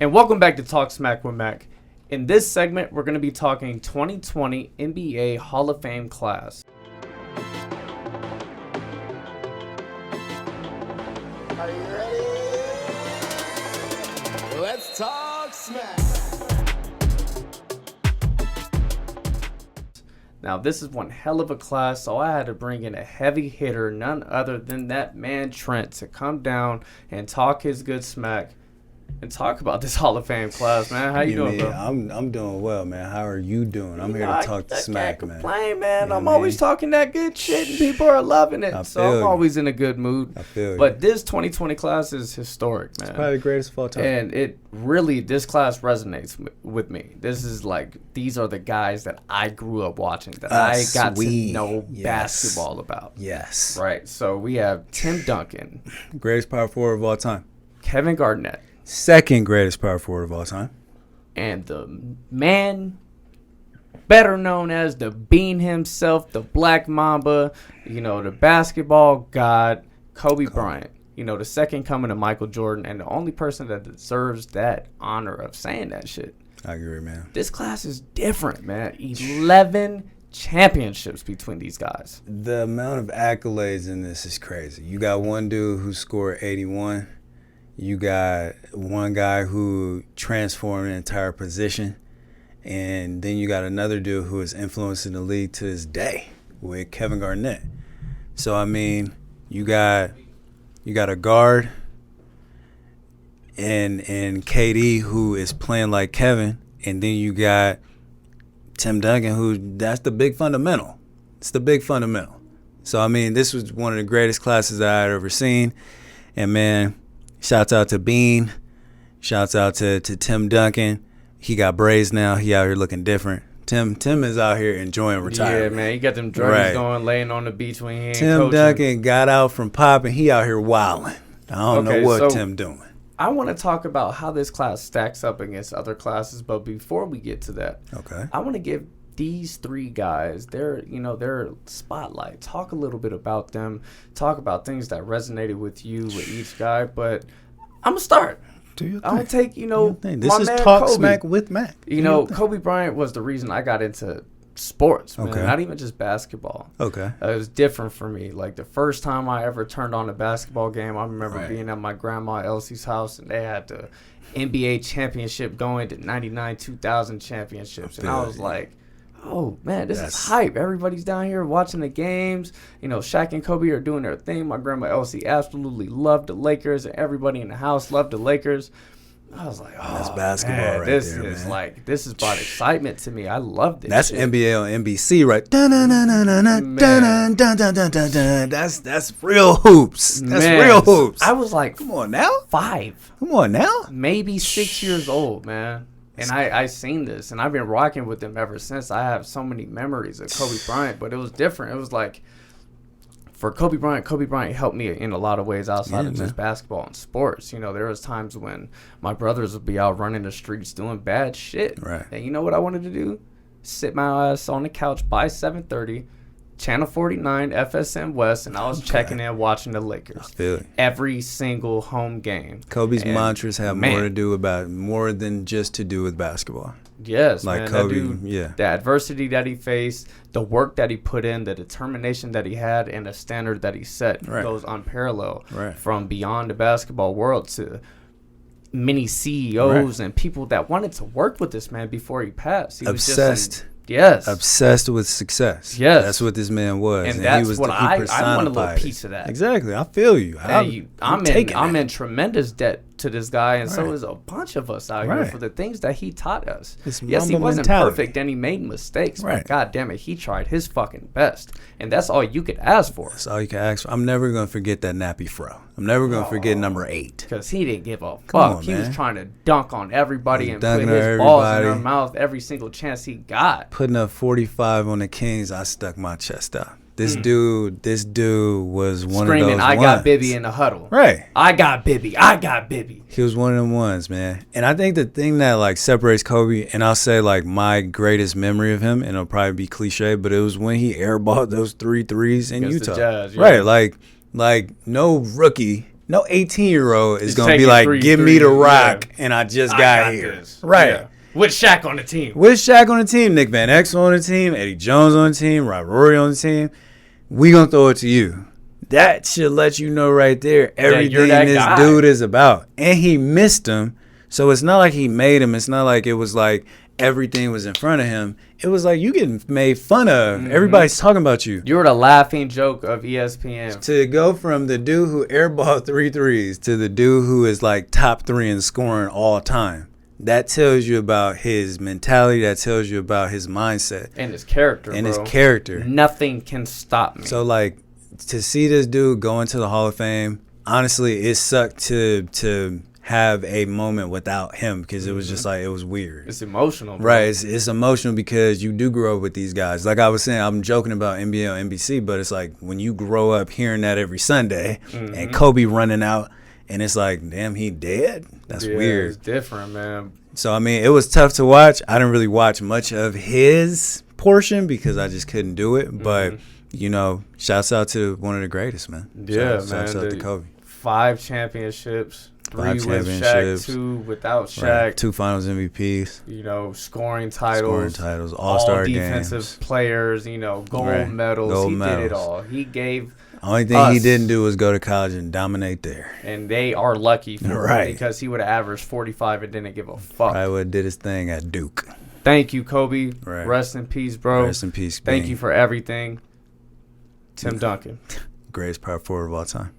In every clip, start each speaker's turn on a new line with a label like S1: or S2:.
S1: And welcome back to Talk Smack with Mac. In this segment, we're going to be talking 2020 NBA Hall of Fame class.
S2: Are you ready? Let's talk smack.
S1: Now, this is one hell of a class, so I had to bring in a heavy hitter, none other than that man Trent, to come down and talk his good smack and talk about this Hall of Fame class, man. How you doing, bro?
S3: I'm doing well, man. How are you doing? I'm here to talk the smack, man.
S1: I can't complain, man. I'm always talking that good shit, and people are loving it. So I'm always in a good mood.
S3: I feel you.
S1: But this 2020 class is historic, man.
S3: It's probably the greatest of all time.
S1: And this class resonates with me. This is like, these are the guys that I grew up watching, that I got to know basketball about.
S3: Yes.
S1: Right. So we have Tim Duncan.
S3: Greatest power forward of all time.
S1: Kevin Garnett.
S3: Second greatest power forward of all time.
S1: And the man better known as the Bean himself, the Black Mamba, the basketball god, Kobe Bryant. The second coming of Michael Jordan, and the only person that deserves that honor of saying that shit.
S3: I agree, man.
S1: This class is different, man. 11 championships between these guys.
S3: The amount of accolades in this is crazy. You got one dude who scored 81. You got one guy who transformed an entire position. And then you got another dude who is influencing the league to this day with Kevin Garnett. So, I mean, you got a guard and KD who is playing like Kevin. And then you got Tim Duncan, that's the big fundamental. It's the big fundamental. So, I mean, this was one of the greatest classes that I had ever seen. And, man, shouts out to Bean. Shouts out to Tim Duncan. He got braids now. He out here looking different. Tim is out here enjoying retirement.
S1: Yeah, man. He got them drugs going, laying on the beach when he ain't
S3: Tim
S1: coaching.
S3: Duncan got out from popping. He out here wilding. I don't know what Tim doing.
S1: I want to talk about how this class stacks up against other classes, but before we get to that, I want to give these three guys their spotlight. Talk a little bit about them. Talk about things that resonated with you with each guy. But I'm gonna start. I'm gonna take
S3: This is Talk Smack with Mac.
S1: Kobe Bryant was the reason I got into sports, man. Not even just basketball.
S3: Okay.
S1: It was different for me. Like, the first time I ever turned on a basketball game, I remember being at my grandma Elsie's house, and they had the NBA championship going to 99, 2000 championships. And I was like, oh, man, this is hype. Everybody's down here watching the games. Shaq and Kobe are doing their thing. My grandma Elsie absolutely loved the Lakers, and everybody in the house loved the Lakers. I was like, oh,
S3: that's basketball,
S1: man,
S3: right
S1: this
S3: there,
S1: is
S3: man.
S1: Like, this has brought excitement to me. I love this.
S3: That's
S1: shit.
S3: NBA on NBC, right? That's real hoops. That's real hoops.
S1: I was like,
S3: come on now,
S1: 5.
S3: Come on now,
S1: maybe 6 years old, man. And I seen this, and I've been rocking with them ever since. I have so many memories of Kobe Bryant, but it was different. It was like, for Kobe Bryant helped me in a lot of ways outside of just basketball and sports. There was times when my brothers would be out running the streets doing bad shit.
S3: Right.
S1: And you know what I wanted to do? Sit my ass on the couch by 7:30, Channel 49, FSM West, and I was checking in, watching the Lakers.
S3: I feel it.
S1: Every single home game.
S3: Kobe's mantras have more than just to do with basketball.
S1: Yes,
S3: like
S1: man,
S3: Kobe,
S1: that dude, the adversity that he faced, the work that he put in, the determination that he had, and the standard that he set goes unparalleled. From beyond the basketball world to many CEOs and people that wanted to work with this man before he passed. He
S3: obsessed. Obsessed with success.
S1: Yes.
S3: That's what this man was.
S1: And that's what I want a little piece of that.
S3: Exactly. I feel you.
S1: I'm in tremendous debt to this guy, and so is a bunch of us out here for the things that he taught us. Yes, he wasn't perfect, and he made mistakes, but God damn it, he tried his fucking best. And that's all you could ask for.
S3: That's all you can ask for. I'm never going to forget that nappy fro. I'm never going to forget number 8.
S1: Because he didn't give a fuck. He was trying to dunk on everybody and put his balls in their mouth every single chance he got.
S3: Putting up 45 on the Kings, I stuck my chest out. This dude was one
S1: screaming,
S3: of those
S1: I
S3: ones.
S1: got Bibby in the huddle.
S3: Right.
S1: I got Bibby.
S3: He was one of them ones, man. And I think the thing that like separates Kobe, and I'll say like my greatest memory of him, and it'll probably be cliche, but it was when he airballed those 3 threes in
S1: Against
S3: Utah.
S1: the Jazz,
S3: Right. Like no rookie No 18-year-old is
S1: He's
S3: going to be
S1: taking
S3: like,
S1: three
S3: give me the
S1: threes,
S3: rock,
S1: yeah.
S3: and I just
S1: I
S3: got here.
S1: this.
S3: Right.
S1: Yeah. With Shaq on the team.
S3: With Shaq on the team, Nick Van Exel on the team, Eddie Jones on the team, Rod Rory on the team, we going to throw it to you. That should let you know right there everything this
S1: guy.
S3: dude is about. And he missed him, so it's not like he made him. It's not like it was like everything was in front of him. It was like you getting made fun of. Mm-hmm. Everybody's talking about you.
S1: You were the laughing joke of ESPN.
S3: To go from the dude who airballed 3 threes to the dude who is like top 3 in scoring all time. That tells you about his mentality. That tells you about his mindset.
S1: And his character,
S3: And
S1: bro.
S3: his character.
S1: Nothing can stop me.
S3: So, like, to see this dude go into the Hall of Fame, honestly, it sucked to have a moment without him because it was just like, it was weird.
S1: It's emotional, bro.
S3: Right. It's emotional because you do grow up with these guys. Like I was saying, I'm joking about NBA on NBC, but it's like when you grow up hearing that every Sunday and Kobe running out and it's like, damn, he dead? That's weird.
S1: It's different, man.
S3: So, I mean, it was tough to watch. I didn't really watch much of his portion because I just couldn't do it. But, you know, shouts out to one of the greatest, man.
S1: Yeah,
S3: shouts out to Kobe.
S1: 5 championships. 3
S3: 5
S1: with
S3: championships.
S1: Shaq, 2 without Shaq.
S3: Right. 2 finals MVPs.
S1: You know, scoring titles.
S3: All-star
S1: all
S3: games.
S1: defensive players, you know, gold medals. He did it all. He gave
S3: only thing he didn't do was go to college and dominate there.
S1: And they are lucky for it because he would have averaged 45 and didn't give a fuck.
S3: I would have did his thing at Duke.
S1: Thank you, Kobe.
S3: Right.
S1: Rest in peace, bro.
S3: Rest in peace.
S1: Thank you for everything. Tim Duncan.
S3: Greatest power forward of all time.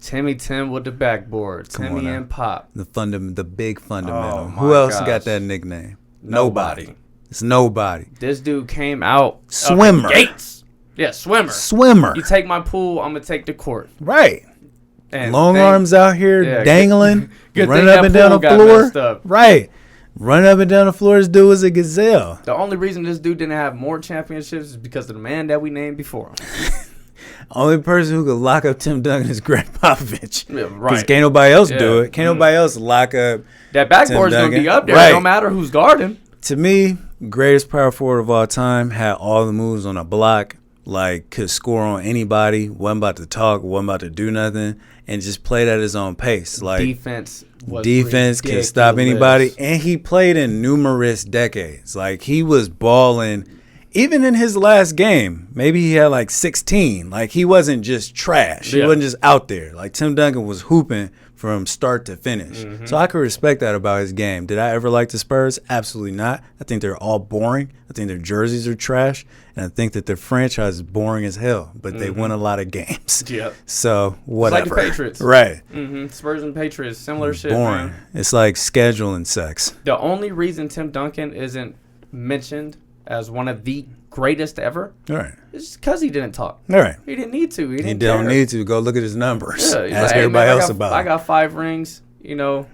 S1: Timmy Tim with the backboard. Timmy and Pop.
S3: The big fundamental.
S1: Oh,
S3: who else got that nickname? Nobody. It's nobody.
S1: This dude came out.
S3: Swimmer.
S1: Gates. Yeah, swimmer.
S3: Swimmer.
S1: You take my pool, I'm going to take the court.
S3: Right.
S1: And
S3: long arms out here dangling,
S1: good
S3: running up and down the floor. Right. Running up and down the floor, this dude was a gazelle.
S1: The only reason this dude didn't have more championships is because of the man that we named before him.
S3: Only person who could lock up Tim Duncan is Greg Popovich.
S1: Yeah, right.
S3: Because can't nobody else do it. Can't nobody else lock up
S1: that backboard's going to be up there. No matter who's guarding.
S3: To me, greatest power forward of all time, had all the moves on a block, like could score on anybody, wasn't about to talk, wasn't about to do nothing, and just played at his own pace. Like
S1: defense
S3: could stop anybody, and he played in numerous decades. Like he was balling. Even in his last game, maybe he had like 16. Like, he wasn't just trash. He wasn't just out there. Like, Tim Duncan was hooping from start to finish. So I could respect that about his game. Did I ever like the Spurs? Absolutely not. I think they're all boring. I think their jerseys are trash. And I think that their franchise is boring as hell. But they win a lot of games. So, whatever.
S1: It's like the Patriots.
S3: Right.
S1: Spurs and Patriots, similar shit,
S3: boring.
S1: man.
S3: It's like scheduling sex.
S1: The only reason Tim Duncan isn't mentioned as one of the greatest ever is because he didn't talk. He didn't need to. He
S3: don't need to. Go look at his numbers.
S1: Yeah,
S3: ask everybody else about it.
S1: I got 5 rings, you know.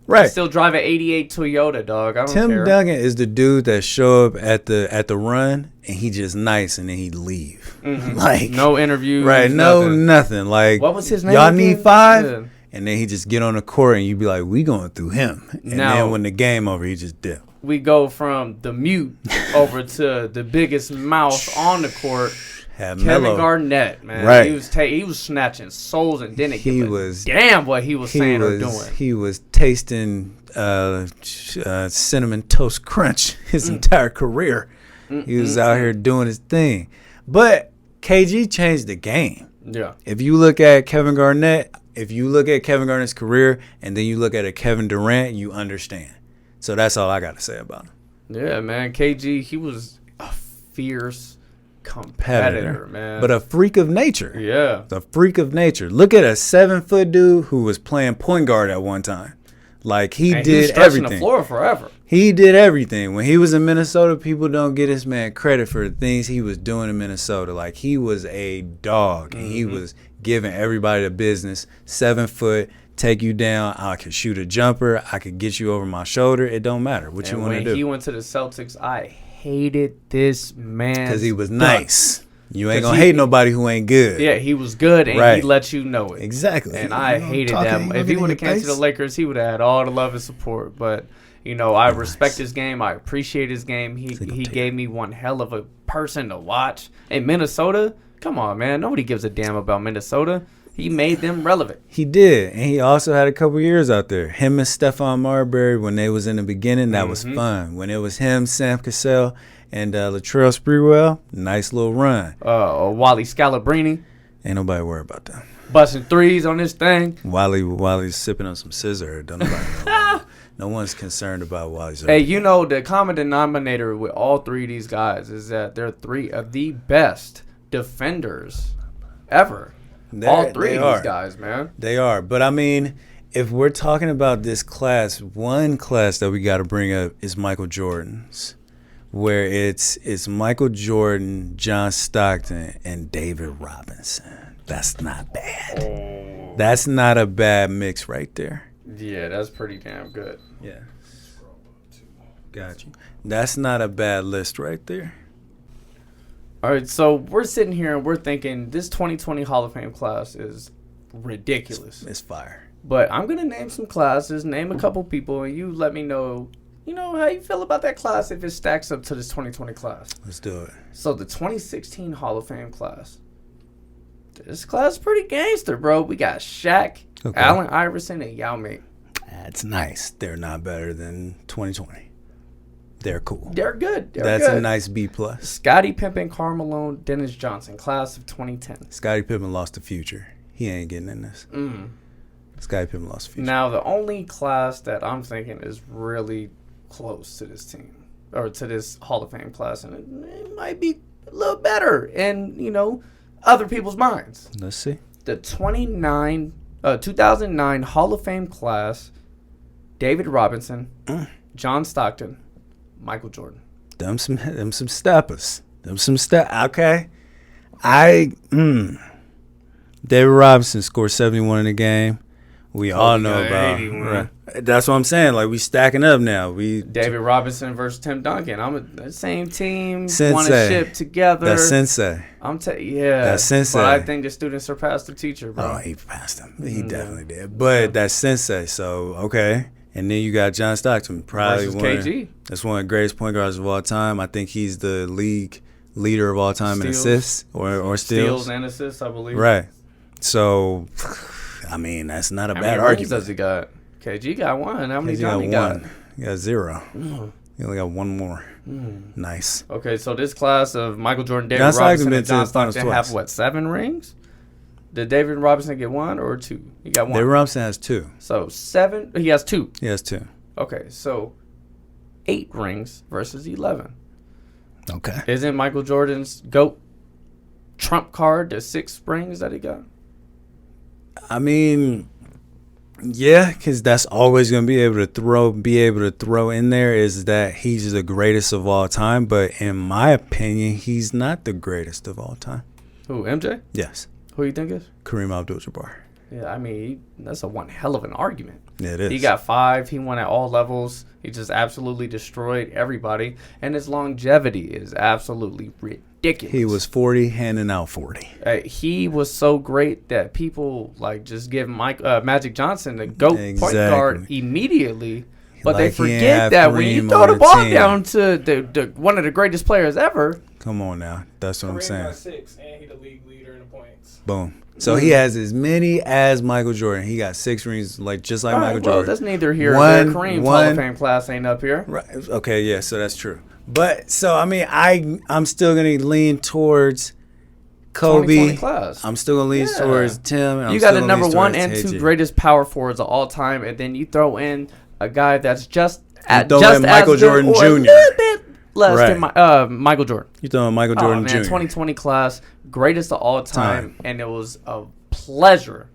S1: I still drive an 88 Toyota, dog. I don't care.
S3: Tim Duncan is the dude that show up at the run and he just nice and then he'd leave. Like
S1: no interviews.
S3: Right. Nothing. Like
S1: what was his name?
S3: Y'all need 5? Yeah. And then he just get on the court and you be like, we going through him. And then when the game over, he just dip.
S1: We go from the mute over to the biggest mouth on the court. Kevin Garnett, man. He was snatching souls and didn't give a damn what he was saying or doing.
S3: He was tasting Cinnamon Toast Crunch his entire career. He was out here doing his thing. But KG changed the game.
S1: Yeah.
S3: If you look at Kevin Garnett, if you look at Kevin Garnett's career and then you look at a Kevin Durant, you understand. So that's all I got to say about him.
S1: Yeah, man. KG, he was a fierce competitor, man.
S3: But a freak of nature.
S1: Yeah.
S3: A freak of nature. Look at a 7-foot dude who was playing point guard at one time. Like, he did everything.
S1: The floor forever.
S3: He did everything. When he was in Minnesota, people don't give this man credit for the things he was doing in Minnesota. Like, he was a dog. And he was giving everybody the business. 7 foot. Take you down. I could shoot a jumper. I could get you over my shoulder. It don't matter what you want to do.
S1: When he went to the Celtics, I hated this man
S3: because he was nice. You ain't gonna hate nobody who ain't good.
S1: Yeah, he was good and he let you know it.
S3: Exactly.
S1: And I hated that. If he would have came to the Lakers, he would have had all the love and support. But you know, I respect his game. I appreciate his game. He gave me one hell of a person to watch. In Minnesota, come on, man. Nobody gives a damn about Minnesota. He made them relevant.
S3: He did, and he also had a couple years out there. Him and Stephon Marbury, when they was in the beginning, that was fun. When it was him, Sam Cassell, and Latrell Sprewell, nice little run.
S1: Wally Scalabrine.
S3: Ain't nobody worried about that.
S1: Busting threes on this thing.
S3: Wally's sipping on some scissor. Don't nobody know. No one's concerned about Wally's.
S1: Hey, you know, the common denominator with all three of these guys is that they're three of the best defenders ever. All three of these guys, man.
S3: They are. But, I mean, if we're talking about this class, one class that we got to bring up is Michael Jordan's, where it's Michael Jordan, John Stockton, and David Robinson. That's not bad. That's not a bad mix right there.
S1: Yeah, that's pretty damn good.
S3: Yeah. Got you. That's not a bad list right there.
S1: All right, so we're sitting here and we're thinking this 2020 Hall of Fame class is ridiculous.
S3: It's fire.
S1: But I'm going to name some classes, name a couple people, and you let me know, how you feel about that class if it stacks up to this 2020 class.
S3: Let's do it.
S1: So the 2016 Hall of Fame class. This class is pretty gangster, bro. We got Shaq, Allen Iverson, and Yao Ming.
S3: That's nice. They're not better than 2020. They're cool.
S1: They're good.
S3: That's a nice B+.
S1: Scottie Pippen, Karl Malone, Dennis Johnson, class of 2010.
S3: Scottie Pippen lost the future. He ain't getting in this. Scottie Pippen lost the future.
S1: Now, the only class that I'm thinking is really close to this team, or to this Hall of Fame class, and it might be a little better in, other people's minds.
S3: Let's see.
S1: The 2009 Hall of Fame class, David Robinson, John Stockton, Michael Jordan.
S3: Them some steppers. Okay. David Robinson scored 71 in the game. We all know about. Right. That's what I'm saying. Like, we stacking up now.
S1: David Robinson versus Tim Duncan. I'm the same team.
S3: Sensei.
S1: Won a ship together.
S3: That's Sensei.
S1: That's
S3: Sensei.
S1: But I think the student surpassed the teacher, bro.
S3: Oh, he passed him. He definitely did. But that's Sensei. So, okay. And then you got John Stockton, probably
S1: versus KG.
S3: That's one of the greatest point guards of all time. I think he's the league leader of all time in assists or steals.
S1: Steals and assists, I believe.
S3: Right. So, I mean, that's not a bad argument.
S1: How many rings does he got? KG got one. How many Johnny got?
S3: He got 0. He only got one more. Nice.
S1: Okay, so this class of Michael Jordan, David Robinson, and John Stockton have, 7 rings? Did David Robinson get 1 or 2? He got 1.
S3: David Robinson has 2.
S1: So 7. He has 2.
S3: He has 2.
S1: Okay, so 8 rings versus 11.
S3: Okay.
S1: Isn't Michael Jordan's GOAT trump card the 6 rings that he got?
S3: I mean, yeah, because that's always going to be able to throw in there is that he's the greatest of all time. But in my opinion, he's not the greatest of all time.
S1: Who, MJ?
S3: Yes.
S1: Who you think is?
S3: Kareem Abdul-Jabbar.
S1: Yeah, I mean, that's one hell of an argument.
S3: Yeah, it is.
S1: He got 5. He won at all levels. He just absolutely destroyed everybody. And his longevity is absolutely ridiculous.
S3: He was 40, handing out 40.
S1: He was so great that people just give Magic Johnson the GOAT point guard immediately. But they forget that when you throw the ball down to the one of the greatest players ever.
S3: Come on now. That's what I'm saying.
S4: Got 6, and he's the league leader in the points.
S3: Boom. So he has as many as Michael Jordan. He got 6 rings, just like Michael Jordan.
S1: That's neither here nor there. Kareem's Hall of Fame class ain't up here.
S3: Right. Okay, yeah, so that's true. But, so, I mean, I'm still going to lean towards Kobe.
S1: Class.
S3: I'm still going to lean towards Tim. And
S1: you got the number 1 and 2 greatest power forwards of all time, and then you throw in a guy that's just
S3: Michael Jordan Jr.
S1: a little bit less than Michael Jordan.
S3: You throwing Michael Jordan Jr.
S1: 2020 class, greatest of all time, and it was a pleasure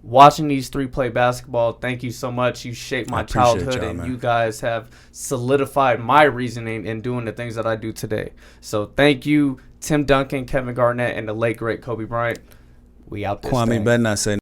S1: watching these 3 play basketball. Thank you so much. You shaped my childhood, and you guys have solidified my reasoning in doing the things that I do today. So thank you, Tim Duncan, Kevin Garnett, and the late, great Kobe Bryant. We out this
S3: Kwame
S1: thing.
S3: better not say